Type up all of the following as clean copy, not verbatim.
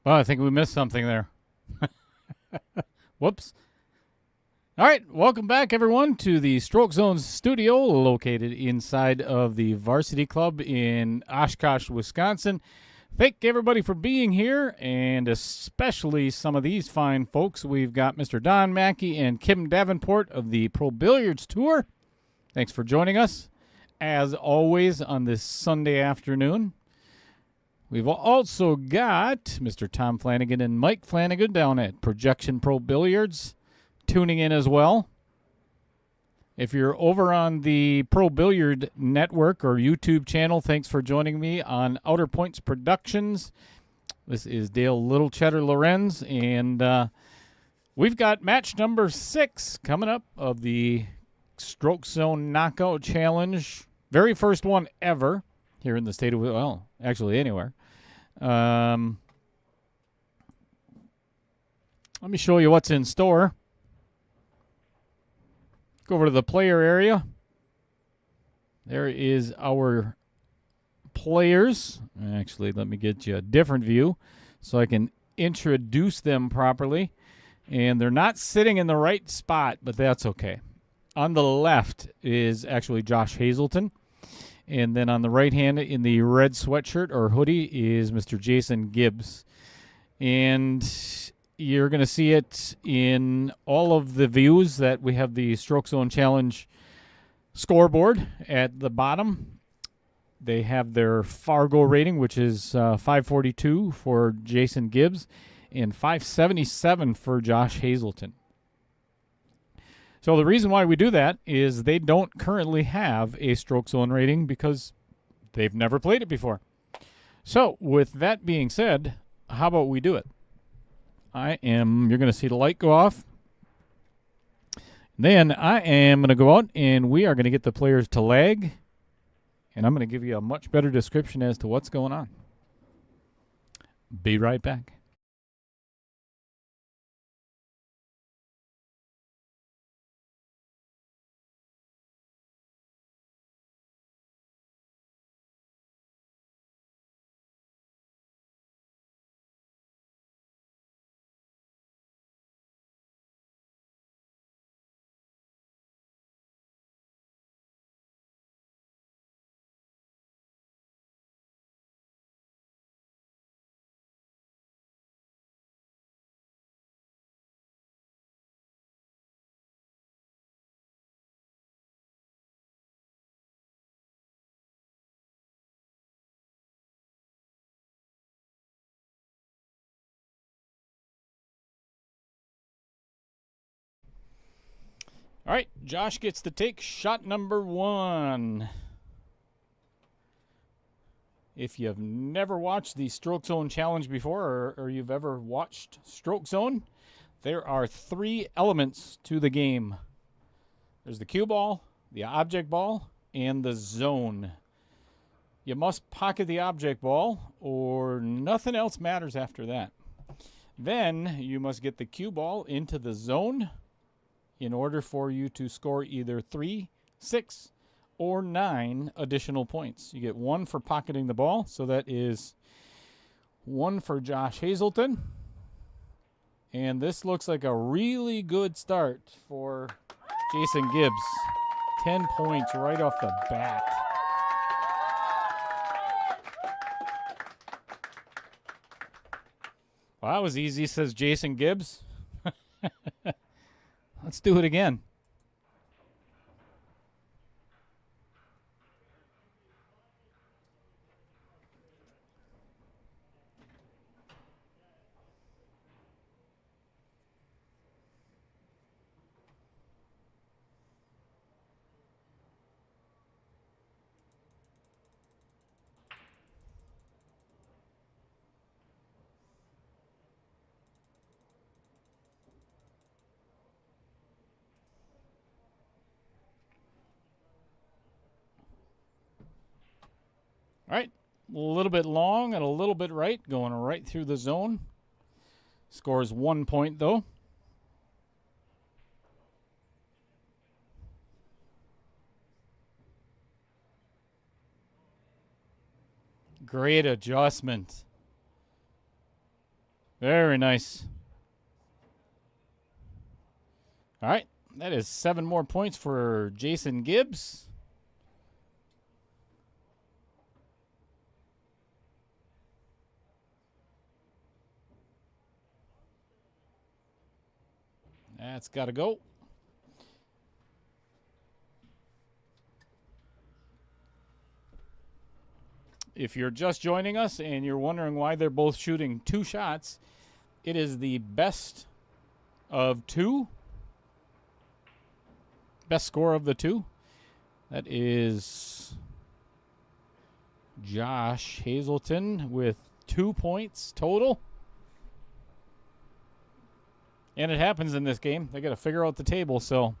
Well, I think we missed something there. Whoops. All right, welcome back, everyone, to the Stroke Zone studio located inside of the Varsity Club in Oshkosh, Wisconsin. Thank everybody for being here, and especially some of these fine folks. We've got Mr. Don Mackey and Kim Davenport of the Pro Billiards Tour. Thanks for joining us, as always, on this Sunday afternoon. We've also got Mr. Tom Flanagan and Mike Flanagan down at Projection Pro Billiards tuning in as well. If you're over on the Pro Billiard Network or YouTube channel, thanks for joining me on Outer Points Productions. This is Dale Little Cheddar Lorenz, and we've got match number 6 coming up of the Stroke Zone Knockout Challenge. Very first one ever here in the state of, well, actually anywhere. Let me show you what's in store. Go over to the player area. There is our players. Actually, let me get you a different view so I can introduce them properly. And they're not sitting in the right spot, but that's okay. On the left is actually Josh Hazelton. And then on the right hand in the red sweatshirt or hoodie is Mr. Jason Gibbs. And you're going to see it in all of the views that we have the Stroke Zone Challenge scoreboard at the bottom. They have their Fargo rating, which is 542 for Jason Gibbs and 577 for Josh Hazelton. So the reason why we do that is they don't currently have a Stroke Zone rating because they've never played it before. So with that being said, how about we do it? You're going to see the light go off. Then I am going to go out and we are going to get the players to lag. And I'm going to give you a much better description as to what's going on. Be right back. All right, Josh gets to take shot number 1. If you've never watched the Stroke Zone Challenge before, or you've ever watched Stroke Zone, there are 3 elements to the game. There's the cue ball, the object ball, and the zone. You must pocket the object ball, or nothing else matters after that. Then you must get the cue ball into the zone in order for you to score either 3, 6, or 9 additional points. You get 1 for pocketing the ball, so that is 1 for Josh Hazelton. And this looks like a really good start for Jason Gibbs. 10 points right off the bat. Well, that was easy, says Jason Gibbs. Let's do it again. All right, a little bit long and a little bit right, going right through the zone. Scores 1 point, though. Great adjustment. Very nice. All right. That is 7 more points for Jason Gibbs. That's got to go. If you're just joining us and you're wondering why they're both shooting 2 shots, it is the best of 2. Best score of the 2. That is Josh Hazelton with 2 points total. And it happens in this game. They got to figure out the table. So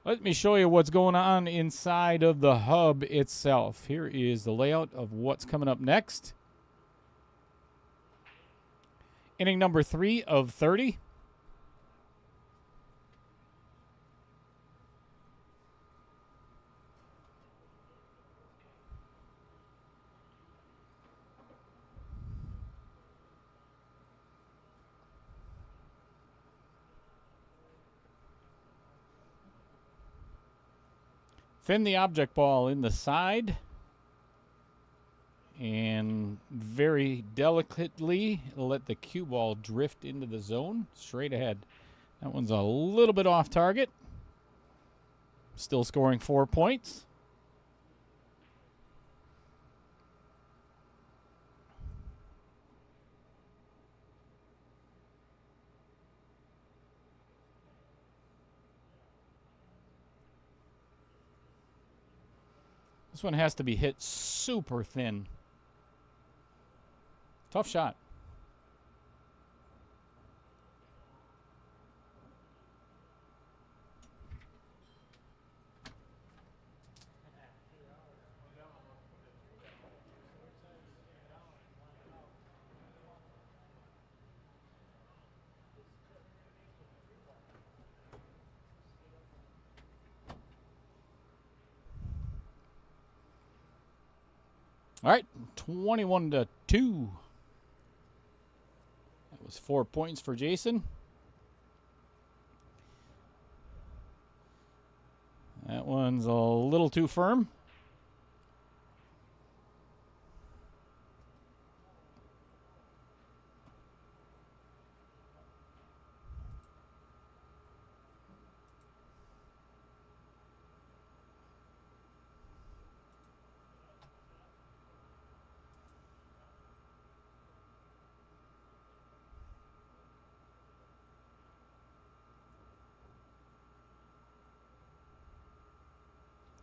let me show you what's going on inside of the hub itself. Here is the layout of what's coming up next. Inning number 3 of 30. Fin the object ball in the side. And very delicately let the cue ball drift into the zone straight ahead. That one's a little bit off target. Still scoring 4 points. This one has to be hit super thin. Tough shot. All right, 21-2. That was 4 points for Jason. That one's a little too firm.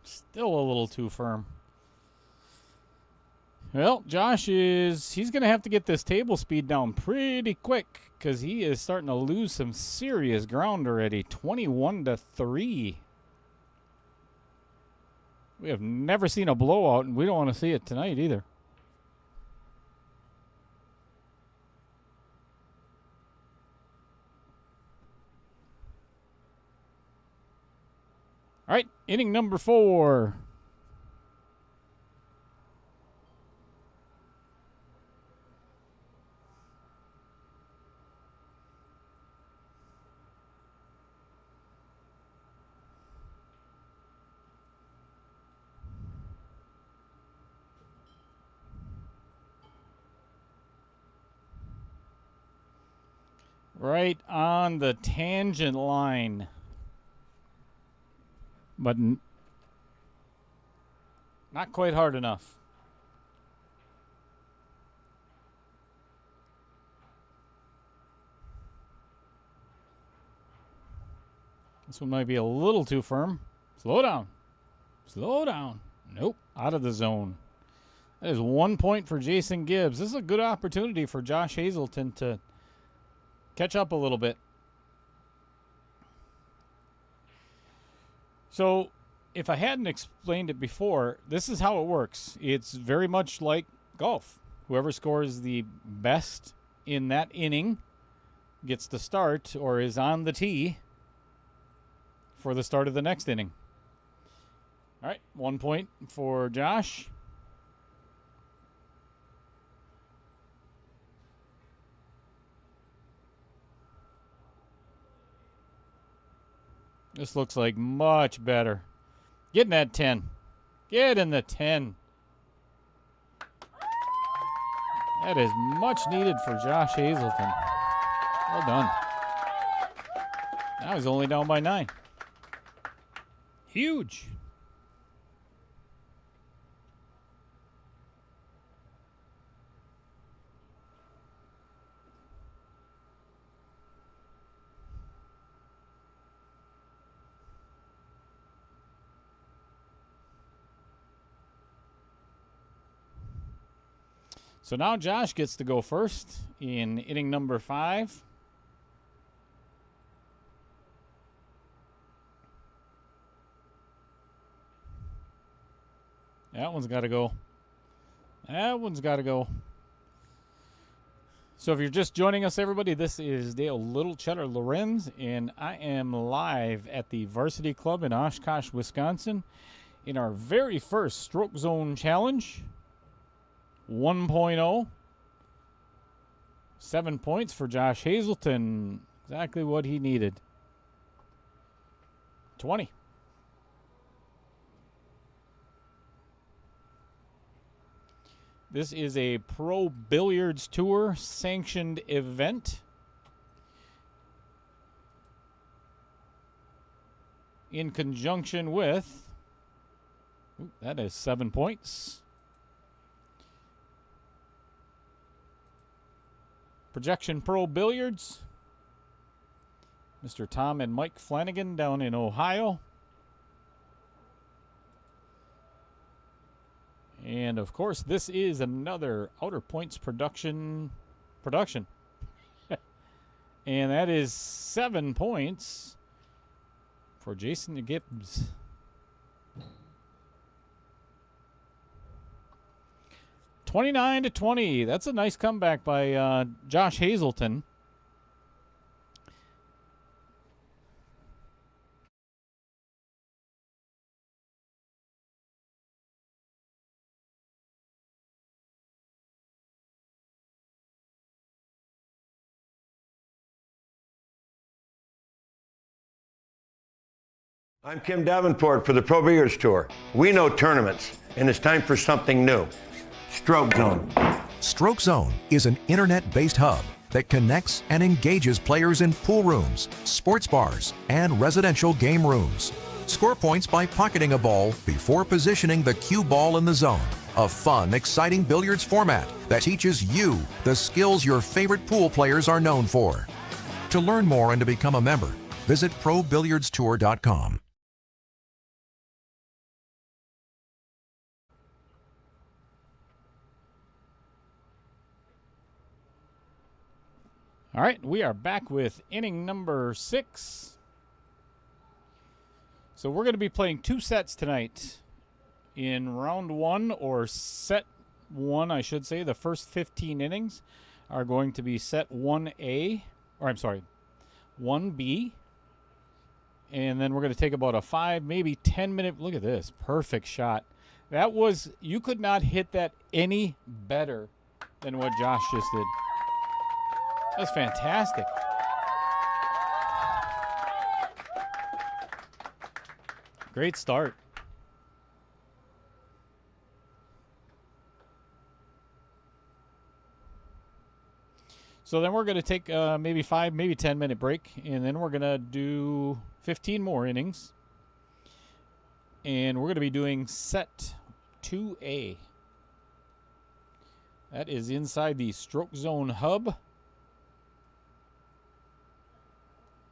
Still a little too firm. Well, Josh he's going to have to get this table speed down pretty quick because he is starting to lose some serious ground already. 21-3. We have never seen a blowout, and we don't want to see it tonight either. All right, inning number 4. Right on the tangent line. But not quite hard enough. This one might be a little too firm. Slow down. Slow down. Nope. Out of the zone. That is 1 point for Jason Gibbs. This is a good opportunity for Josh Hazelton to catch up a little bit. So, if I hadn't explained it before, this is how it works. It's very much like golf. Whoever scores the best in that inning gets to start or is on the tee for the start of the next inning. All right, 1 point for Josh. This looks like much better. Get in that 10. Get in the 10. That is much needed for Josh Hazelton. Well done. Now he's only down by 9. Huge. So now Josh gets to go first in inning number 5. That one's got to go. That one's got to go. So if you're just joining us, everybody, this is Dale Little Cheddar Lorenz, and I am live at the Varsity Club in Oshkosh, Wisconsin, in our very first Stroke Zone Challenge 1.0. 7 points for Josh Hazelton. Exactly what he needed. 20. This is a Pro Billiards Tour sanctioned event. In conjunction with, that is 7 points. Projection Pro Billiards. Mr. Tom and Mike Flanagan down in Ohio. And of course, this is another Outer Points production. And that is 7 points for Jason Gibbs. $29-20. That's a nice comeback by Josh Hazelton. I'm Kim Davenport for the Pro Billiards Tour. We know tournaments, and it's time for something new. Stroke Zone. Stroke Zone is an internet-based hub that connects and engages players in pool rooms, sports bars, and residential game rooms. Score points by pocketing a ball before positioning the cue ball in the zone. A fun, exciting billiards format that teaches you the skills your favorite pool players are known for. To learn more and to become a member, visit ProBilliardsTour.com. All right, we are back with inning number 6. So we're going to be playing 2 sets tonight. In round 1, or set 1, I should say, the first 15 innings are going to be set 1A, or I'm sorry, 1B. And then we're going to take about a 5, maybe 10-minute, look at this, perfect shot. That was, you could not hit that any better than what Josh just did. That's fantastic. Great start. So then we're going to take maybe 5, maybe 10-minute break, and then we're going to do 15 more innings. And we're going to be doing set 2A. That is inside the Stroke Zone Hub.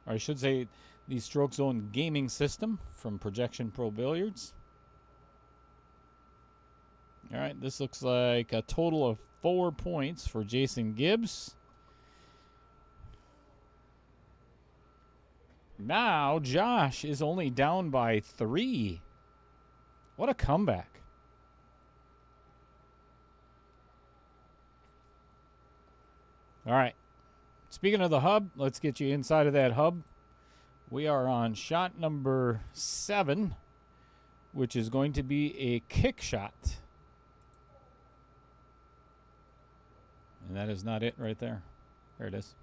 Or I should say the Stroke Zone gaming system from Projection Pro Billiards. All right, this looks like a total of 4 points for Jason Gibbs. Now Josh is only down by 3. What a comeback. All right. Speaking of the hub, let's get you inside of that hub. We are on shot number 7, which is going to be a kick shot. And that is not it right there. There it is.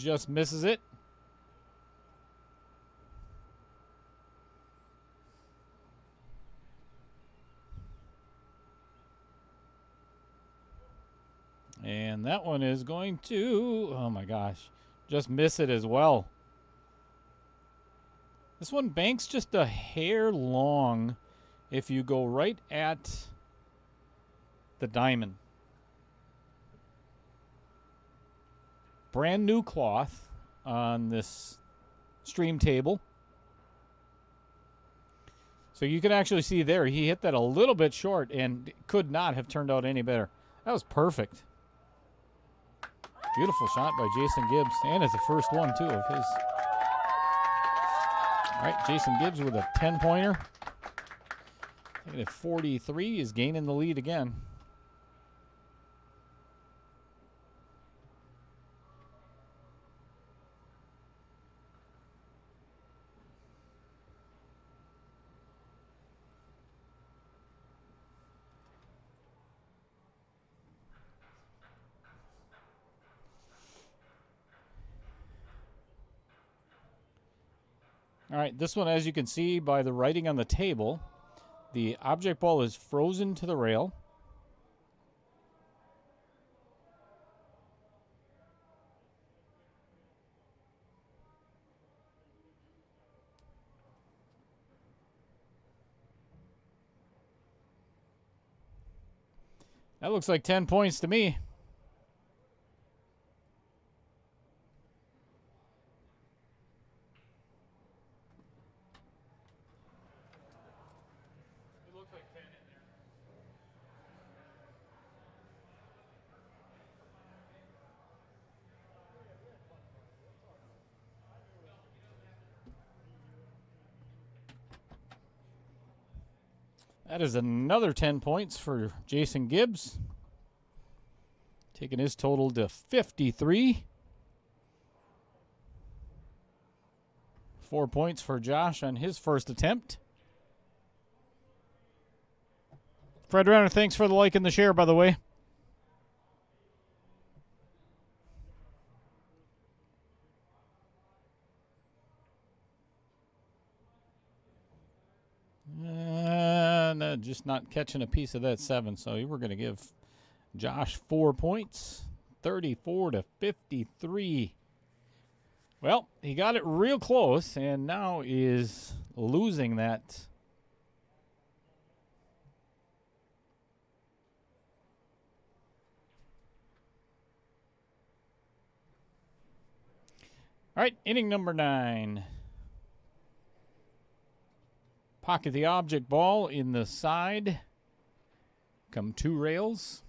just misses it. And that one is going to, oh my gosh, just miss it as well. This one banks just a hair long if you go right at the diamond. Brand new cloth on this stream table. So you can actually see there, he hit that a little bit short and could not have turned out any better. That was perfect. Beautiful shot by Jason Gibbs, and it's the first one, too, of his. All right, Jason Gibbs with a 10-pointer. At 43 is gaining the lead again. All right, this one, as you can see by the writing on the table, the object ball is frozen to the rail. That looks like 10 points to me. That is another 10 points for Jason Gibbs, taking his total to 53. 4 points for Josh on his first attempt. Fred Renner, thanks for the like and the share, by the way. Just not catching a piece of that 7, so we're going to give Josh 4 points, 34 to 53. Well, he got it real close and now is losing that. All right, inning number 9. Pocket the object ball in the side. Come 2 rails.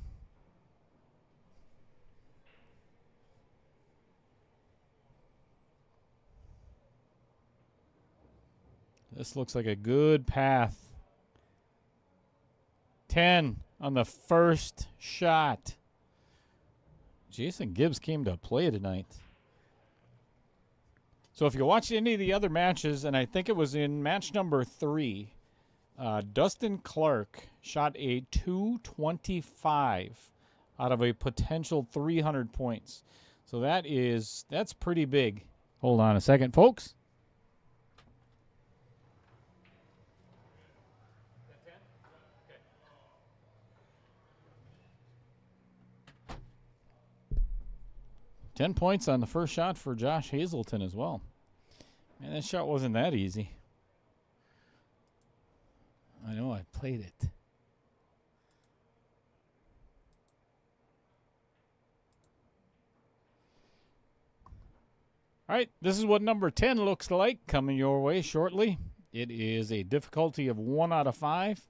This looks like a good path. 10 on the first shot. Jason Gibbs came to play tonight. So if you watched any of the other matches, and I think it was in match number 3, Dustin Clark shot a 225 out of a potential 300 points. So that's pretty big. Hold on a second, folks. Ten points on the first shot for Josh Hazelton as well. Man, that shot wasn't that easy. I know, I played it. All right, this is what number 10 looks like coming your way shortly. It is a difficulty of 1 out of 5.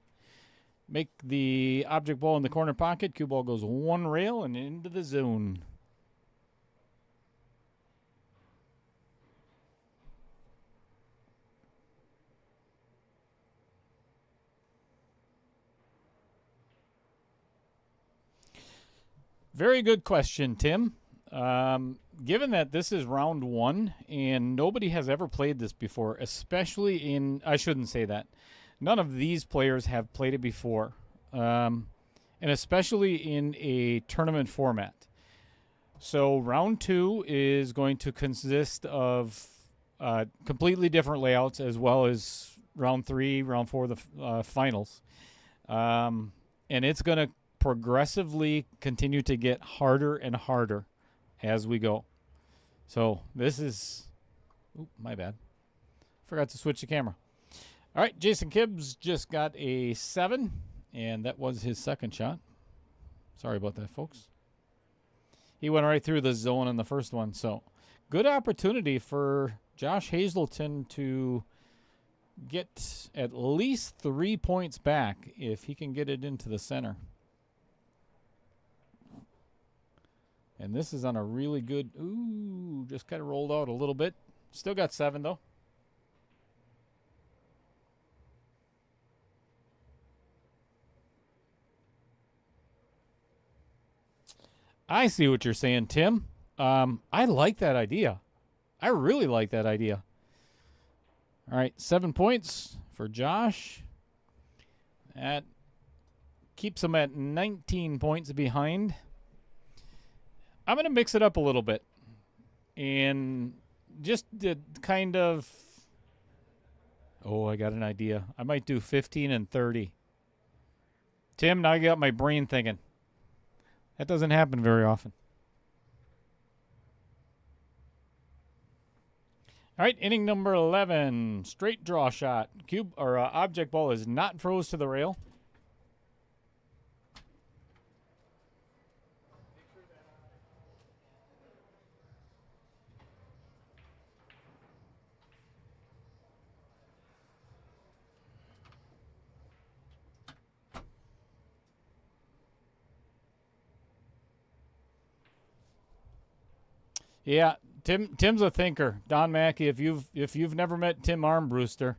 Make the object ball in the corner pocket. Cue ball goes 1 rail and into the zone. Very good question, Tim. Given that this is round 1 and nobody has ever played this before, especially in, I shouldn't say that. None of these players have played it before, and especially in a tournament format. So round 2 is going to consist of completely different layouts, as well as round 3, round 4, the finals. And it's going to progressively continue to get harder and harder as we go. So this is... Oop, my bad. Forgot to switch the camera. All right, Jason Gibbs just got a 7, and that was his second shot. Sorry about that, folks. He went right through the zone in the first one, so good opportunity for Josh Hazelton to get at least 3 points back if he can get it into the center. And this is on a really good... Ooh, just kind of rolled out a little bit. Still got 7, though. I see what you're saying, Tim. I like that idea. I really like that idea. All right, 7 points for Josh. That keeps him at 19 points behind. I'm going to mix it up a little bit. And just to kind of... Oh, I got an idea. I might do 15 and 30. Tim, now I got my brain thinking. That doesn't happen very often. All right, inning number 11. Straight draw shot. Cube or object ball is not froze to the rail. Yeah, Tim's a thinker. Don Mackey, if you've never met Tim Armbruster,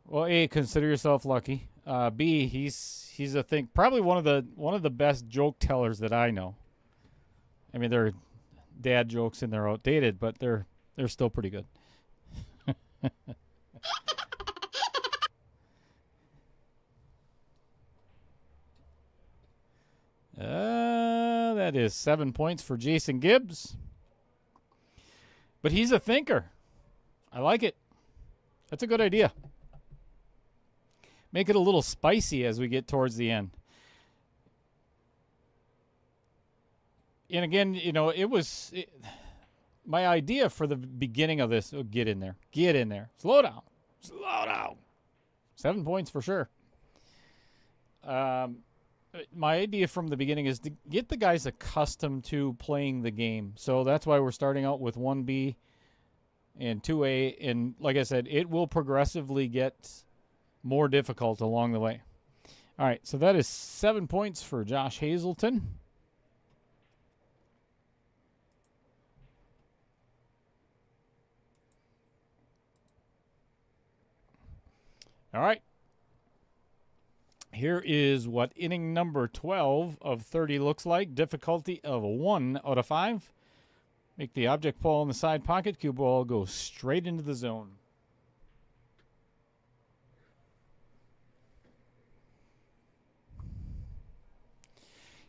well, A, consider yourself lucky. B, he's a probably one of the best joke tellers that I know. I mean, they're dad jokes and they're outdated, but they're still pretty good. That is 7 points for Jason Gibbs. But he's a thinker. I like it. That's a good idea. Make it a little spicy as we get towards the end. And again, you know, my idea for the beginning of this, get in there. Get in there. Slow down. Slow down. 7 points for sure. My idea from the beginning is to get the guys accustomed to playing the game. So that's why we're starting out with 1B and 2A. And like I said, it will progressively get more difficult along the way. All right, so that is 7 points for Josh Hazelton. All right. Here is what inning number 12 of 30 looks like. Difficulty of 1 out of 5. Make the object ball in the side pocket. Cue ball goes straight into the zone.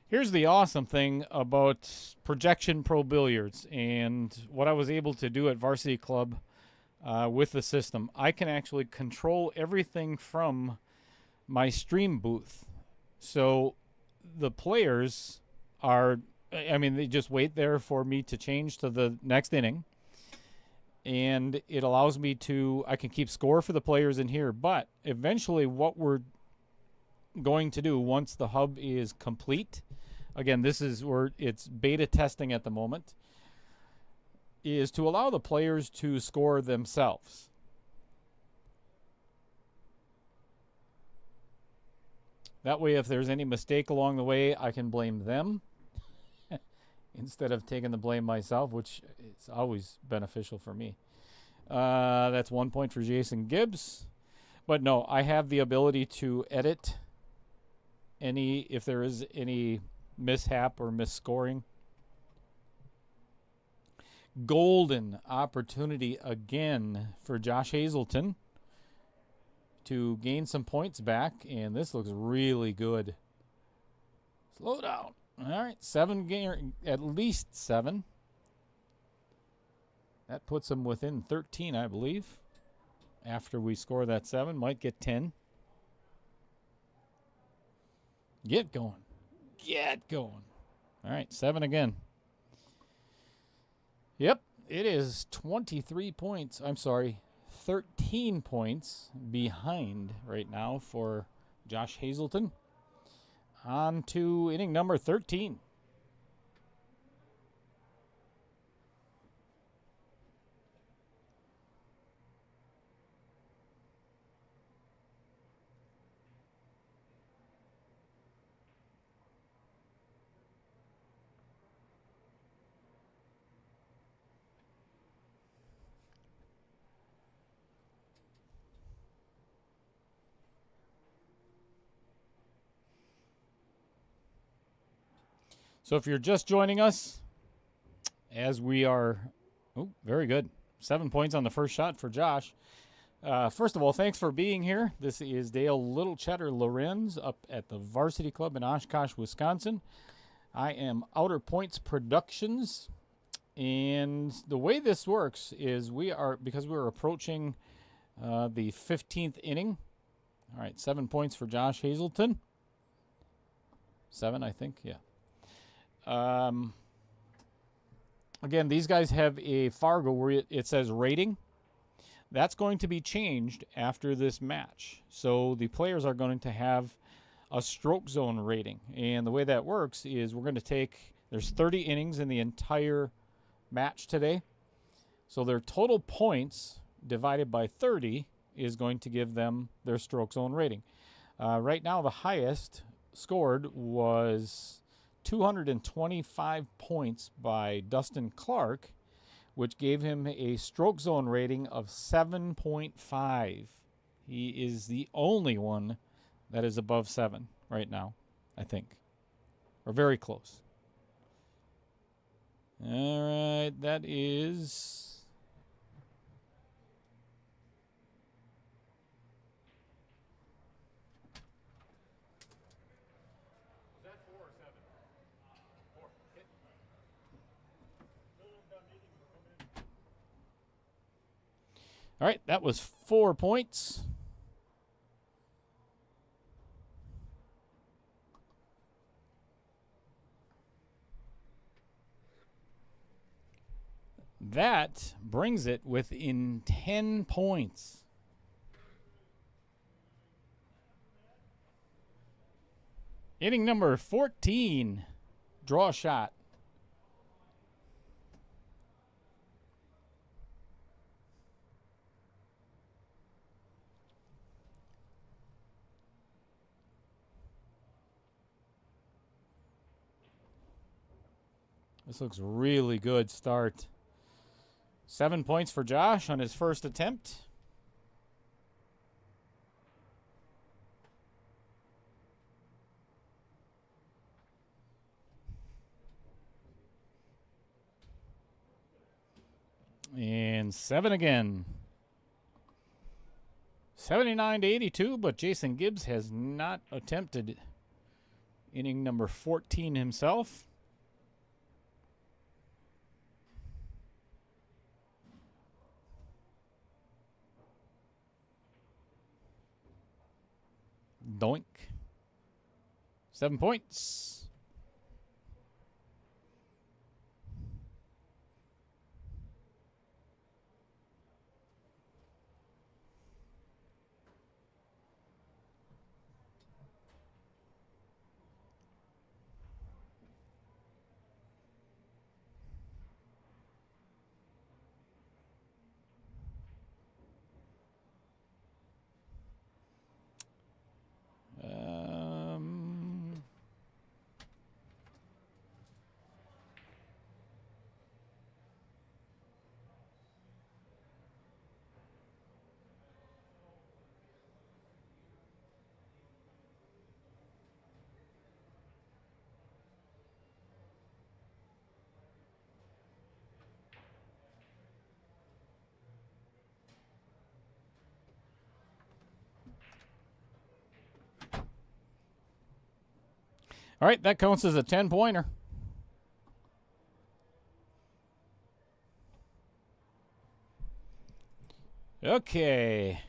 Here's the awesome thing about Projection Pro Billiards and what I was able to do at Varsity Club with the system. I can actually control everything from my stream booth. So the players are, I mean, they just wait there for me to change to the next inning. And it allows me to, I can keep score for the players in here. But eventually what we're going to do once the hub is complete, again, this is where it's beta testing at the moment, is to allow the players to score themselves. That way, if there's any mistake along the way, I can blame them instead of taking the blame myself, which is always beneficial for me. That's 1 point for Jason Gibbs. But no, I have the ability to edit if there is any mishap or misscoring. Golden opportunity again for Josh Hazelton to gain some points back, and this looks really good. Slow down. All right, 7 game, at least 7. That puts them within 13, I believe. After we score that 7, might get 10. Get going. Get going. All right, 7 again. Yep, it is 23 points. I'm sorry, 13 points behind right now for Josh Hazelton. On to inning number 13. So if you're just joining us, as we are, oh, very good. 7 points on the first shot for Josh. First of all, thanks for being here. This is Dale Little Cheddar Lorenz up at the Varsity Club in Oshkosh, Wisconsin. I am Outer Points Productions. And the way this works is because we're approaching the 15th inning. All right, 7 points for Josh Hazelton. 7, I think, yeah. Again, these guys have a Fargo where it says rating. That's going to be changed after this match. So the players are going to have a stroke zone rating. And the way that works is we're going to take, there's 30 innings in the entire match today. So their total points divided by 30 is going to give them their stroke zone rating. Right now, the highest scored was 225 points by Dustin Clark, which gave him a stroke zone rating of 7.5. He is the only one that is above 7 right now, I think. Or very close. All right, that is... All right, that was 4 points. That brings it within 10 points. Inning number 14, draw shot. This looks really good start. 7 points for Josh on his first attempt. And 7 again. 79 to 82, but Jason Gibbs has not attempted inning number 14 himself. Doink. 7 points. All right, that counts as a 10-pointer. Okay.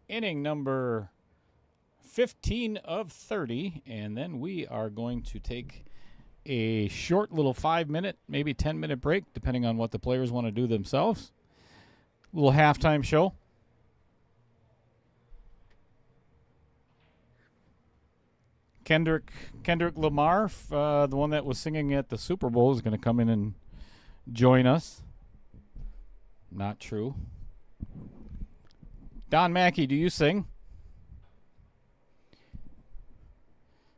Inning number 15 of 30, and then we are going to take a short little 5-minute, maybe 10-minute break, depending on what the players want to do themselves. Little halftime show. Kendrick Lamar, the one that was singing at the Super Bowl, is going to come in and join us. Not true. Don Mackey, do you sing?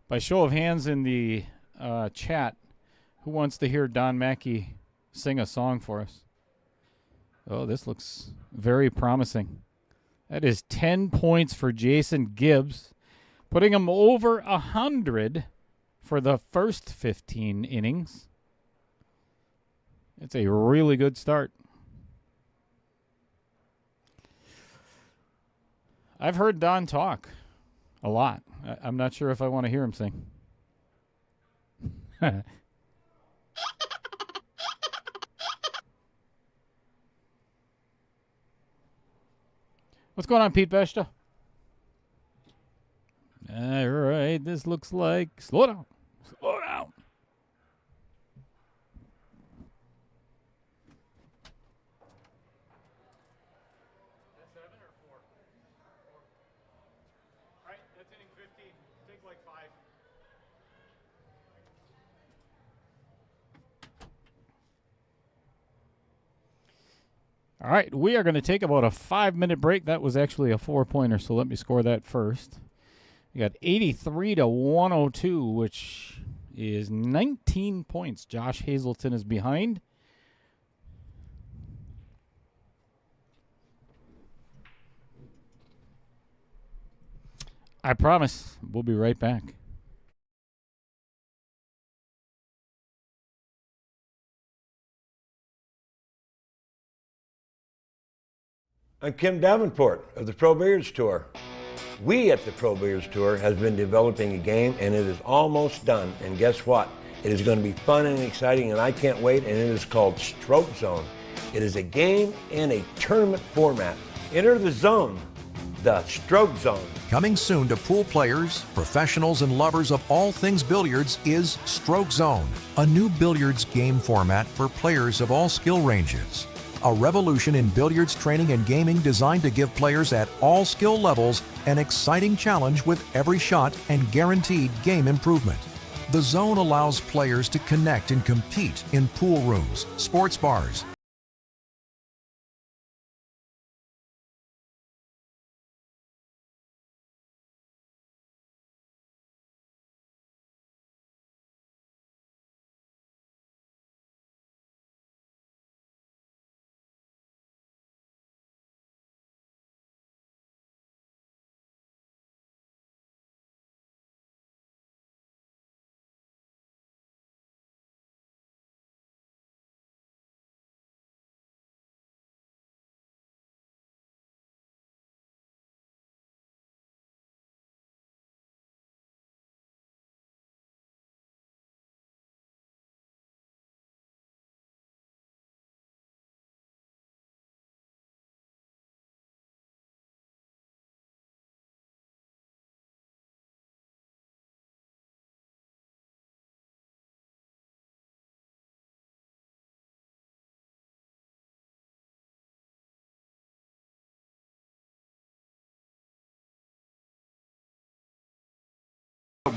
By show of hands in the chat, who wants to hear Don Mackey sing a song for us? Oh, this looks very promising. That is 10 points for Jason Gibbs, putting him over 100 for the first 15 innings. It's a really good start. I've heard Don talk a lot. I'm not sure if I want to hear him sing. What's going on, Pete Besta? All right, this looks like... Slow down. Slow down. That's 7 or 4? 4. All right, that's inning 50. Take like 5. All right, we are going to take about a 5-minute break. That was actually a 4-pointer, so let me score that first. We got 83 to 102, which is 19 points. Josh Hazelton is behind. I promise we'll be right back. I'm Kim Davenport of the Pro Billiards Tour. We at the Pro Billiards Tour has been developing a game, and it is almost done. And guess what? It is going to be fun and exciting, and I can't wait, and it is called Stroke Zone. It is a game in a tournament format. Enter the zone, the Stroke Zone. Coming soon to pool players, professionals, and lovers of all things billiards is Stroke Zone, a new billiards game format for players of all skill ranges. A revolution in billiards training and gaming designed to give players at all skill levels an exciting challenge with every shot and guaranteed game improvement. The zone allows players to connect and compete in pool rooms, sports bars,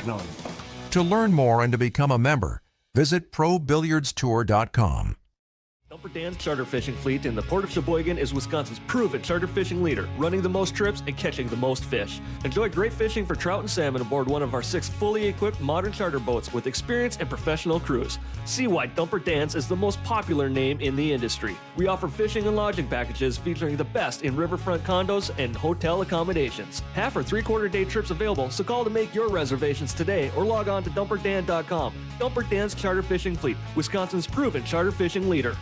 Zone. To learn more and to become a member, visit ProBilliardsTour.com. Dumper Dan's charter fishing fleet in the Port of Sheboygan is Wisconsin's proven charter fishing leader, running the most trips and catching the most fish. Enjoy great fishing for trout and salmon aboard one of our 6 fully equipped modern charter boats with experience and professional crews. See why Dumper Dan's is the most popular name in the industry. We offer fishing and lodging packages featuring the best in riverfront condos and hotel accommodations. Half or 3/4 day trips available, so call to make your reservations today or log on to dumperdan.com. Dumper Dan's charter fishing fleet, Wisconsin's proven charter fishing leader.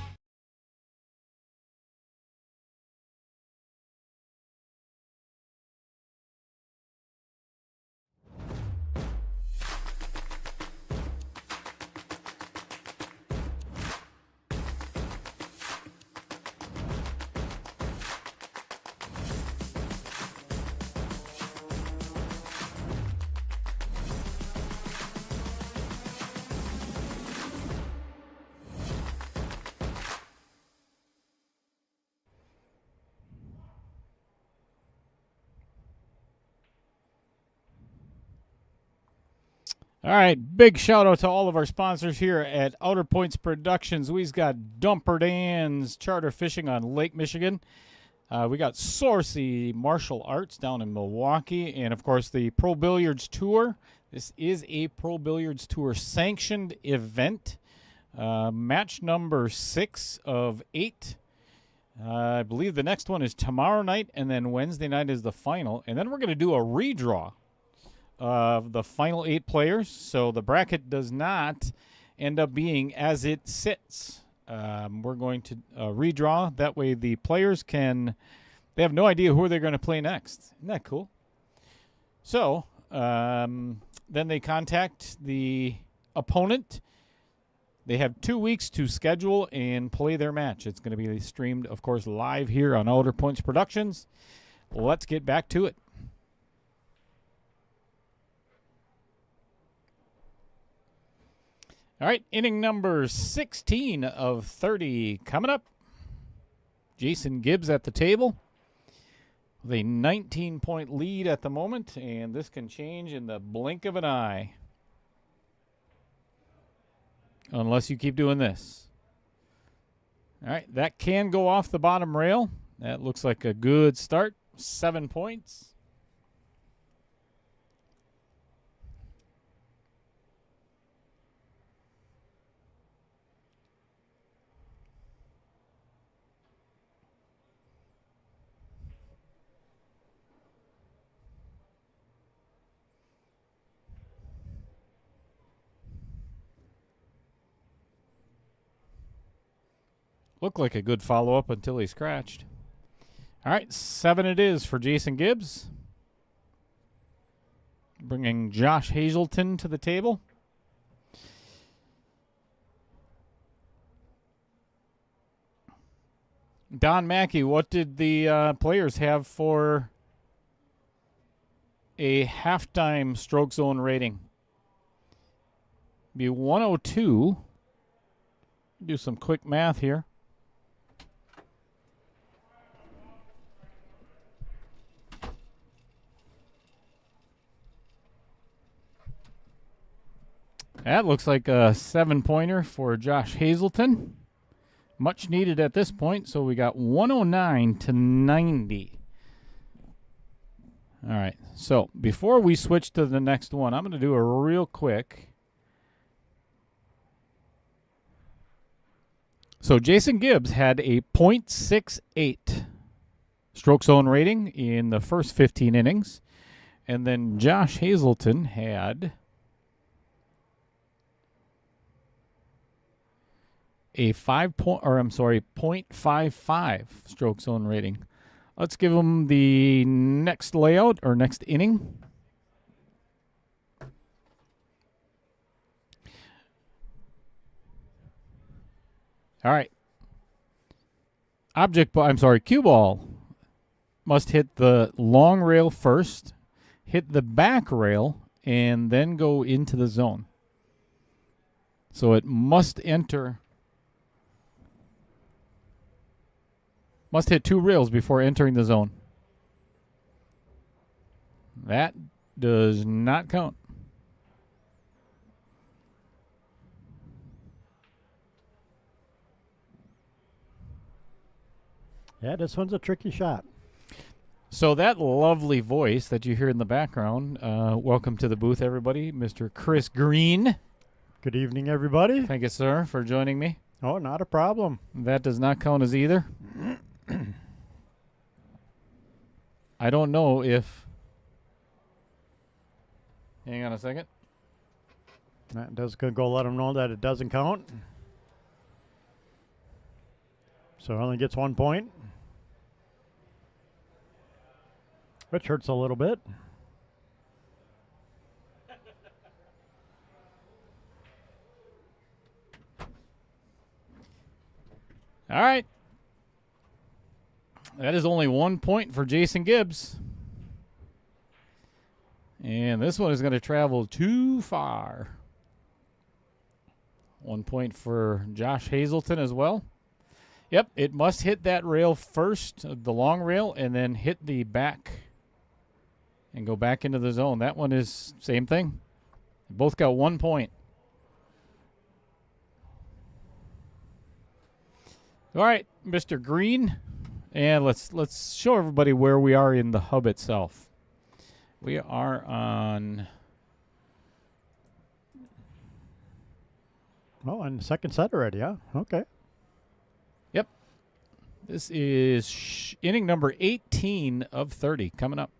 All right, big shout out to all of our sponsors here at Outer Points Productions. We've got Dumper Dan's Charter Fishing on Lake Michigan. We got Sourcey Martial Arts down in Milwaukee. And, of course, the Pro Billiards Tour. This is a Pro Billiards Tour sanctioned event. Match number 6 of 8. I believe the next one is tomorrow night, and then Wednesday night is the final. And then we're going to do a redraw of the final 8 players. So the bracket does not end up being as it sits. We're going to redraw. That way the players they have no idea who they're going to play next. Isn't that cool? So then they contact the opponent. They have 2 weeks to schedule and play their match. It's going to be streamed, of course, live here on Outer Points Productions. Let's get back to it. All right, inning number 16 of 30 coming up. Jason Gibbs at the table with a 19-point lead at the moment, and this can change in the blink of an eye. Unless you keep doing this. All right, that can go off the bottom rail. That looks like a good start. 7 points. Looked like a good follow-up until he scratched. All right, 7 it is for Jason Gibbs. Bringing Josh Hazelton to the table. Don Mackey, what did the players have for a halftime stroke zone rating? Be 102. Do some quick math here. That looks like a 7-pointer for Josh Hazelton. Much needed at this point, so we got 109 to 90. All right, so before we switch to the next one, I'm going to do a real quick. So Jason Gibbs had a .68 stroke zone rating in the first 15 innings, and then Josh Hazelton had a .55 stroke zone rating. Let's give him the next layout or next inning. All right. Cue ball must hit the long rail first, hit the back rail, and then go into the zone. So it must hit 2 rails before entering the zone. That does not count. Yeah, this one's a tricky shot. So that lovely voice that you hear in the background, welcome to the booth, everybody, Mr. Chris Green. Good evening, everybody. Thank you, sir, for joining me. Oh, not a problem. That does not count as either. I don't know if... Hang on a second. That does go let them know that it doesn't count. So it only gets 1 point. Which hurts a little bit. All right. That is only 1 point for Jason Gibbs. And this one is going to travel too far. 1 point for Josh Hazelton as well. Yep, it must hit that rail first, the long rail, and then hit the back and go back into the zone. That one is same thing. Both got 1 point. All right, Mr. Green, and let's show everybody where we are in the hub itself. We are on. Oh, and second set already, huh? Okay. Yep. This is inning number 18 of 30 coming up.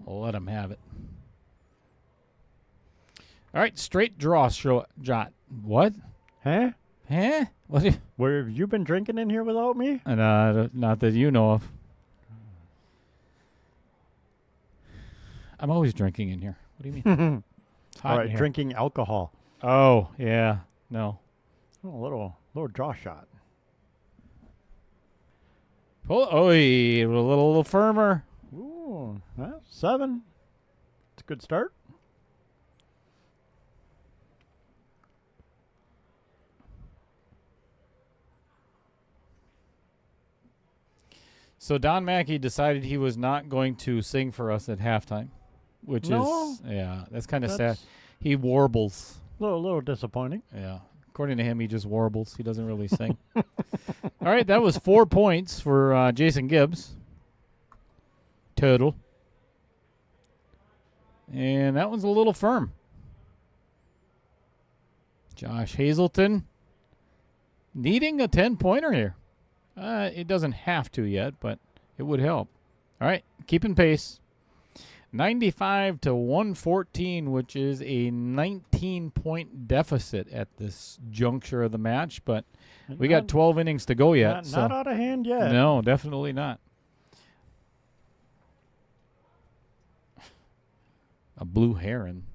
I'll let him have it. All right, straight draw shot. What? Huh? Huh? What? Where have you been drinking in here without me? Not that you know of. I'm always drinking in here. What do you mean? It's hot All in right, here. drinking alcohol. Oh, yeah. No. Oh, a little draw shot. Oh, a little firmer. Ooh, well, 7. It's a good start. So Don Mackey decided he was not going to sing for us at halftime, which No. is, yeah, that's kind of sad. That's He warbles. little disappointing. Yeah. According to him, he just warbles. He doesn't really sing. All right, that was 4 points for Jason Gibbs. Total. And that one's a little firm. Josh Hazelton needing a 10-pointer here. It doesn't have to yet, but it would help. All right, keeping pace. 95 to 114, which is a 19-point deficit at this juncture of the match, but we got 12 innings to go yet. Not out of hand yet. No, definitely not. A blue heron.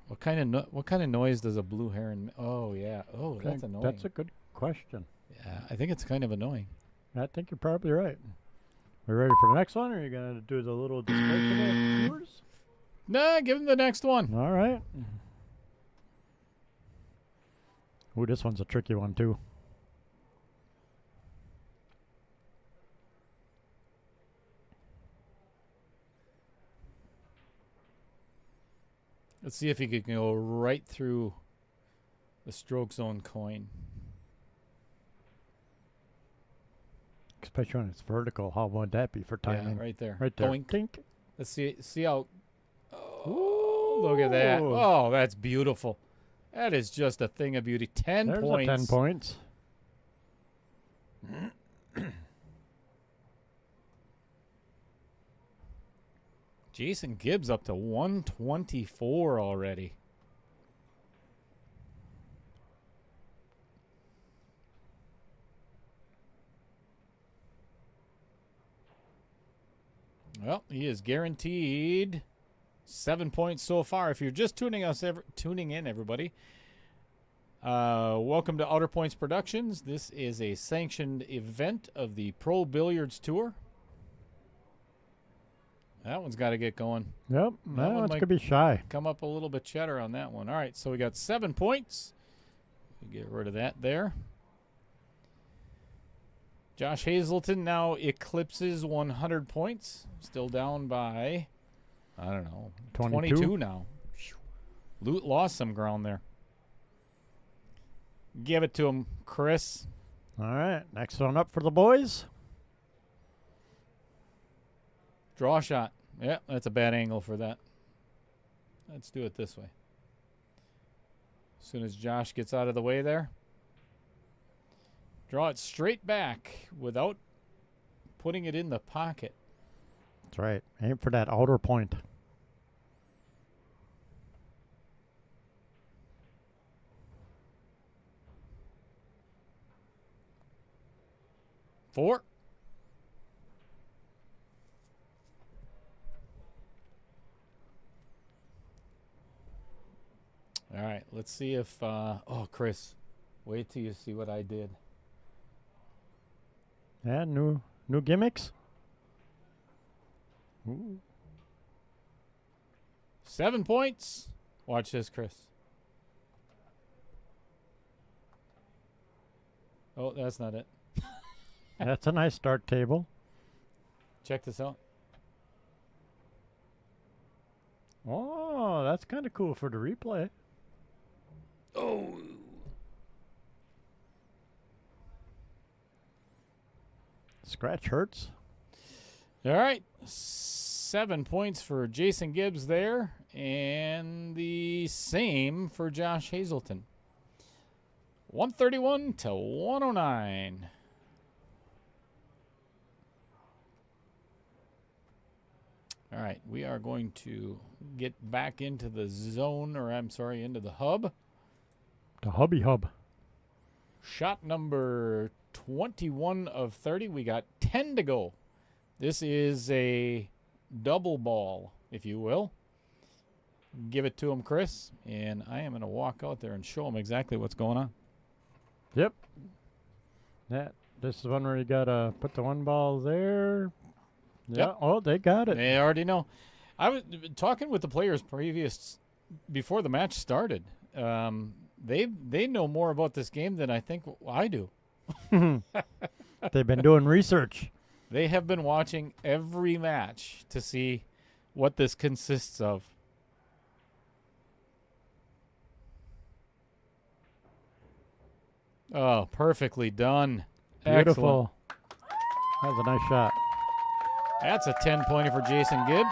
What kind of noise does a blue heron? Oh yeah. Oh, that's annoying. That's a good question. Yeah, I think it's kind of annoying. I think you're probably right. We ready for the next one, or are you going to do the little display for the viewers? Nah, give him the next one. All right. Ooh, this one's a tricky one, too. Let's see if he can go right through the stroke zone coin. Especially when it's vertical. How would that be for timing? Yeah, right there. Right there. Doink. Dink. Let's see how. Oh, look at that! Ooh. Oh, that's beautiful. That is just a thing of beauty. 10 There's points. a 10 points. Jason Gibbs up to 124 already. Well, he is guaranteed 7 points so far. If you're just tuning in, everybody, welcome to Outer Points Productions. This is a sanctioned event of the Pro Billiards Tour. That one's got to get going. Yep, That that one one's might- going to be shy. Come up a little bit cheddar on that one. All right, so we got 7 points. Get rid of that there. Josh Hazelton now eclipses 100 points. Still down by, I don't know, 22 now. Lost some ground there. Give it to him, Chris. All right, next one up for the boys. Draw shot. Yeah, that's a bad angle for that. Let's do it this way. As soon as Josh gets out of the way there. Draw it straight back without putting it in the pocket. That's right. Aim for that outer point. Four. All right, let's see if, oh, Chris, wait till you see what I did. Yeah, new gimmicks. Ooh. 7 points. Watch this, Chris. Oh, that's not it. That's a nice start table. Check this out. Oh, that's kind of cool for the replay. Oh. Scratch hurts. All right. 7 points for Jason Gibbs there, and the same for Josh Hazelton. 131 to 109. All right, we are going to get back into the zone, or I'm sorry, into the hub. The hubby hub. Shot number 21 of 30. We got 10 to go. This is a double ball, if you will. Give it to him, Chris, and I am going to walk out there and show him exactly what's going on. Yep. This is one where you gotta put the one ball there. Yeah. Yep. Oh, they got it. They already know. I was talking with the players before the match started. They know more about this game than I think I do. They've been doing research. They have been watching every match to see what this consists of. Oh, perfectly done. Beautiful. Excellent. That was a nice shot. That's a 10-pointer for Jason Gibbs.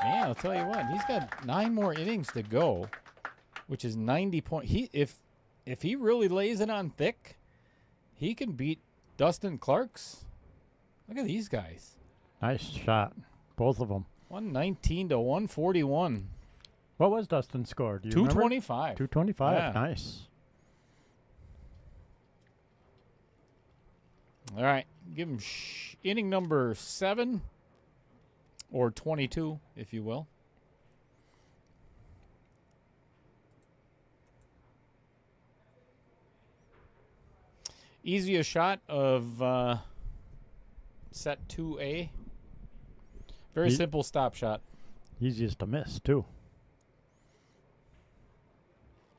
Man, I'll tell you what, he's got 9 more innings to go, which is 90 points. If he really lays it on thick, he can beat Dustin Clark's. Look at these guys. Nice shot. Both of them. 119 to 141. What was Dustin's score? Do you remember? 225. 225. Yeah. Nice. All right, give him inning number 7 or 22, if you will. Easiest shot of set 2A. Very simple stop shot. Easiest to miss, too.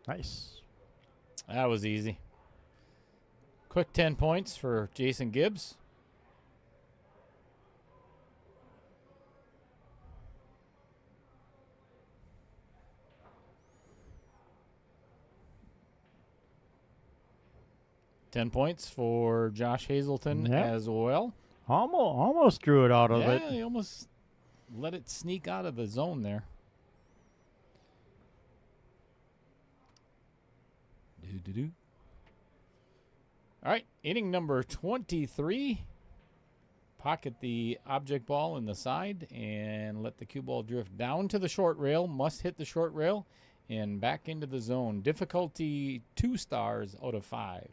Nice. That was easy. Quick 10 points for Jason Gibbs. $10 points for Josh Hazelton as well. Almost drew it out of it. Yeah, he almost let it sneak out of the zone there. Do-do-do. All right, inning number 23. Pocket the object ball in the side and let the cue ball drift down to the short rail. Must hit the short rail and back into the zone. Difficulty 2 stars out of 5.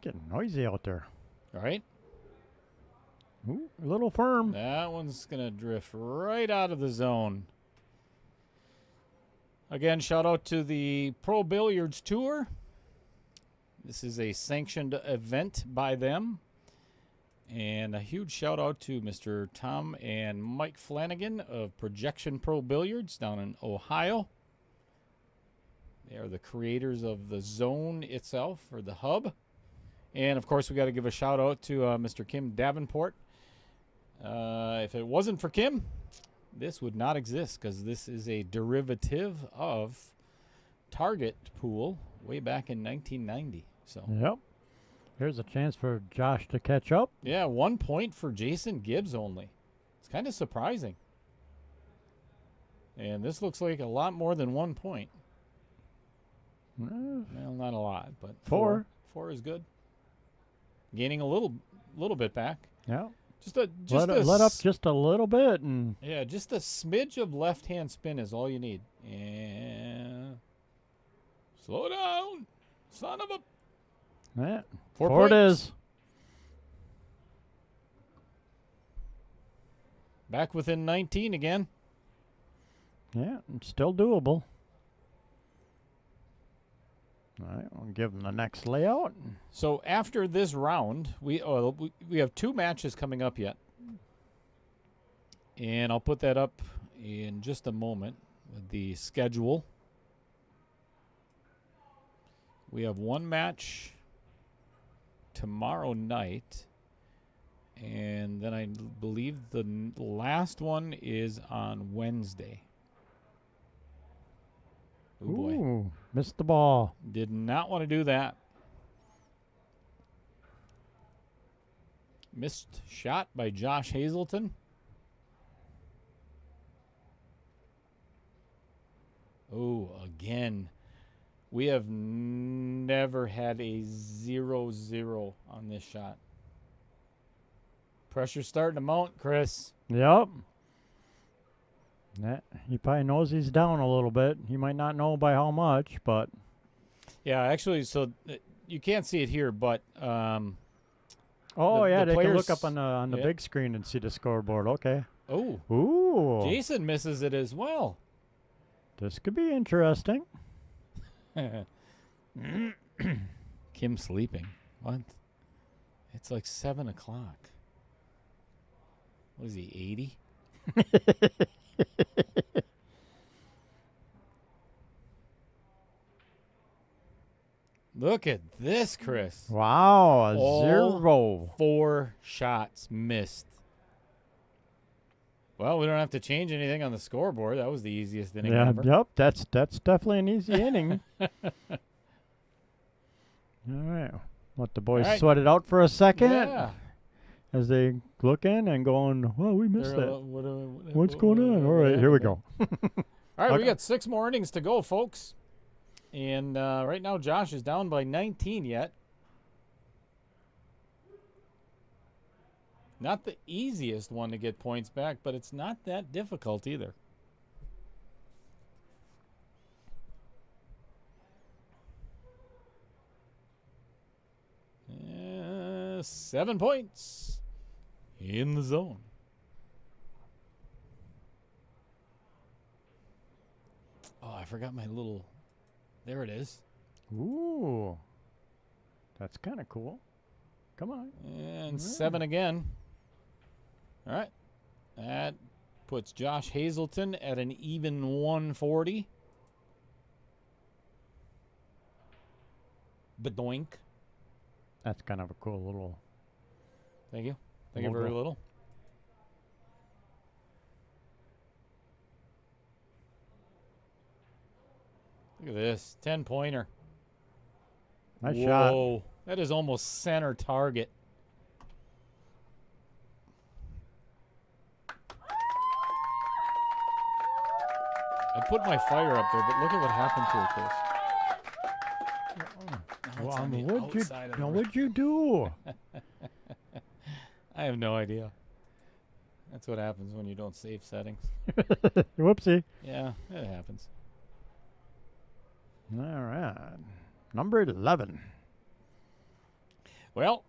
Getting noisy out there. All right. Ooh, a little firm. That one's going to drift right out of the zone. Again, shout out to the Pro Billiards Tour. This is a sanctioned event by them. And a huge shout out to Mr. Tom and Mike Flanagan of Projection Pro Billiards down in Ohio. They are the creators of the zone itself, or the hub. And, of course, we got to give a shout-out to Mr. Kim Davenport. If it wasn't for Kim, this would not exist because this is a derivative of Target Pool way back in 1990. So, yep. Here's a chance for Josh to catch up. yeah, 1 point for Jason Gibbs only. It's kind of surprising. And this looks like a lot more than 1 point. Well, not a lot, but 4. 4 is good. Gaining a little bit back. Yeah. Let up just a little bit, and yeah, just a smidge of left-hand spin is all you need. And slow down, son of a. yeah, 4 4 it points. is. Back within 19 again. Yeah, it's still doable. All right, we'll give them the next layout. So after this round, we have 2 matches coming up yet. And I'll put that up in just a moment with the schedule. We have 1 match tomorrow night. And then I believe the last one is on Wednesday. Oh boy. Ooh, missed the ball. Did not want to do that. Missed shot by Josh Hazelton. Oh, again. We have never had a 0-0 on this shot. Pressure's starting to mount, Chris. Yep. Yeah, he probably knows he's down a little bit. He might not know by how much, but Yeah, actually, so you can't see it here, but oh The- yeah, the they can players- look up on the yeah. big screen and see the scoreboard. Okay. oh, Ooh, Jason misses it as well. this could be interesting. Kim sleeping. What? It's like 7 o'clock. What is he, 80? Look at this, Chris. Wow, a All 0. 4 shots missed. Well, we don't have to change anything on the scoreboard. That was the easiest inning Yeah, ever. yep, that's definitely an easy inning. All right, let the boys All right. sweat it out for a second Yeah. as they look in and going, well, we missed They're, that. what- What's going on? All right, here we go. All right, we Okay. got 6 more innings to go, folks. And right now, Josh is down by 19 yet. Not the easiest one to get points back, but it's not that difficult either. Uh, 7 points in the zone. Oh, I forgot my little. There it is. Ooh, that's kind of cool. Come on. And 7 again. All right. That puts Josh Hazelton at an even 140. Badoink. That's kind of a cool little. Thank you. Thank you Logo. very little. Look at this. 10-pointer. Nice shot. Whoa. That is almost center target. I put my fire up there, but look at what happened to it, Chris. Now it's Well, on the outside of the rim. what'd you do? I have no idea. That's what happens when you don't save settings. Whoopsie. Yeah, it happens. All right. Number 11. Well,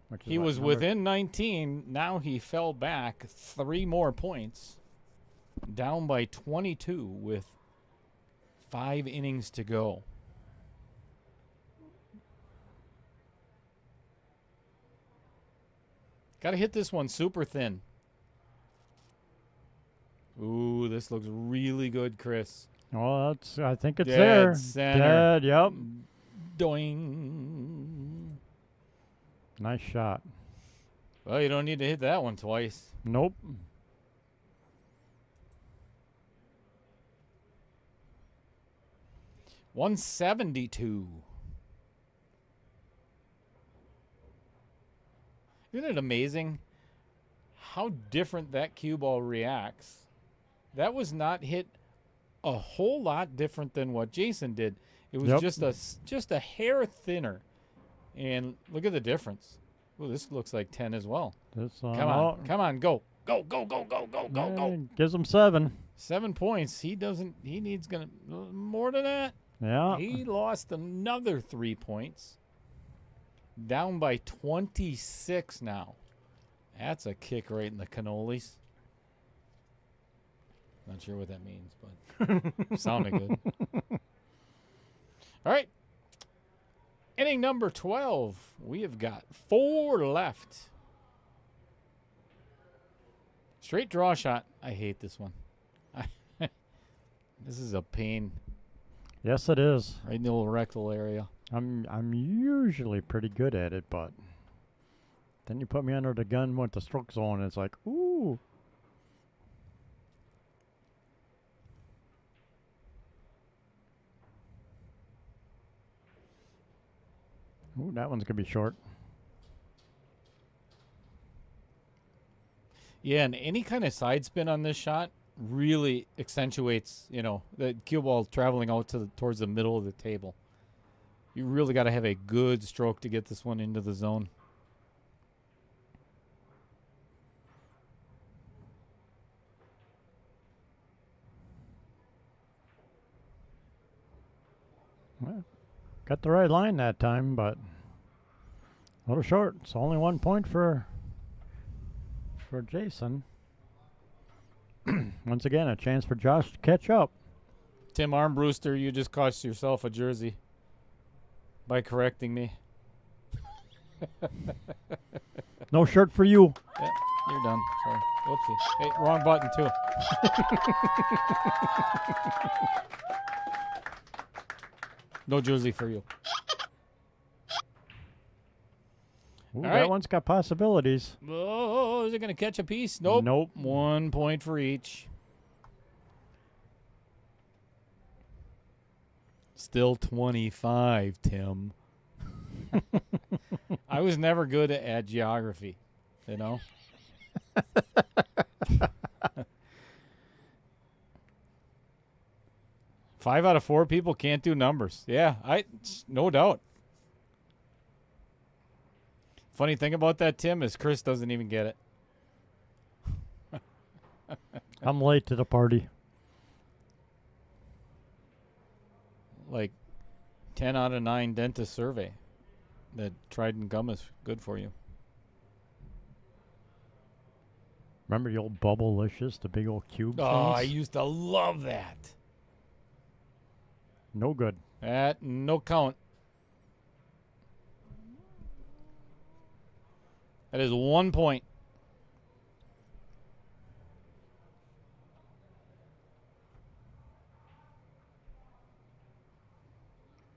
Which is he what, was number- within 19. Now he fell back 3 more points, down by 22 with 5 innings to go. Got to hit this one super thin. Ooh, this looks really good, Chris. Oh, I think it's Dead there. center. Dead, yep. Doing. Nice shot. Well, you don't need to hit that one twice. Nope. $172. Isn't it amazing how different that cue ball reacts? That was not hit a whole lot different than what Jason did. It was Yep. just a hair thinner. And look at the difference. Well, this looks like 10 as well. This Come on. Come on. Go. Go, go, go, go, go, go, go. Gives him 7. 7 points. He needs more than that. Yeah. He lost another 3 points. Down by 26 now. That's a kick right in the cannolis. Now Not sure what that means, but sounded good. All right. Inning number 12. We have got 4 left. Straight draw shot. I hate this one. This is a pain. Yes, it is. Right in the little rectal area. I'm usually pretty good at it, but then you put me under the gun with the stroke zone, and it's like, ooh. Ooh, that one's going to be short. Yeah, and any kind of side spin on this shot really accentuates, the cue ball traveling out towards the middle of the table. You really got to have a good stroke to get this one into the zone. Well, got the right line that time, but a little short. It's only 1 point for Jason. Once again, a chance for Josh to catch up. Tim Armbruster, you just cost yourself a jersey by correcting me. No shirt for you. Yeah, you're done. Sorry. Whoopsie. Hey, wrong button, too. No jersey for you. Ooh, All that right. one's got possibilities. Oh, is it going to catch a piece? Nope. Nope. 1 point for each. Still 25, Tim. I was never good at geography, 5 out of 4 people can't do numbers. Yeah, no doubt. Funny thing about that, Tim, is Chris doesn't even get it. I'm late to the party. Like 10 out of 9 dentist survey that Trident gum is good for you. Remember the old Bubblicious, the big old cube Oh, I things? used to love that. No good. That no count. That is 1 point.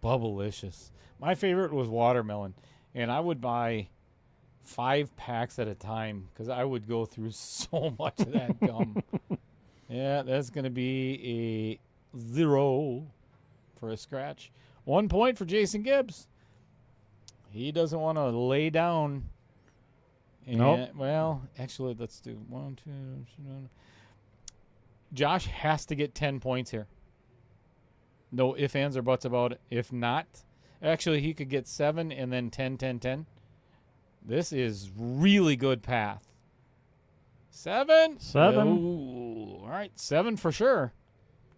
Bubblicious. My favorite was watermelon, and I would buy 5 packs at a time because I would go through so much of that gum. Yeah, that's going to be a 0 for a scratch. 1 point for Jason Gibbs. He doesn't want to lay down. And, Nope. Well, actually, let's do 1, 2, 3. Josh has to get 10 points here. No ifs, ands, or buts about it. If not, actually, he could get 7 and then 10, 10, 10. This is really good path. 7. 7. Ooh, all right, 7 for sure.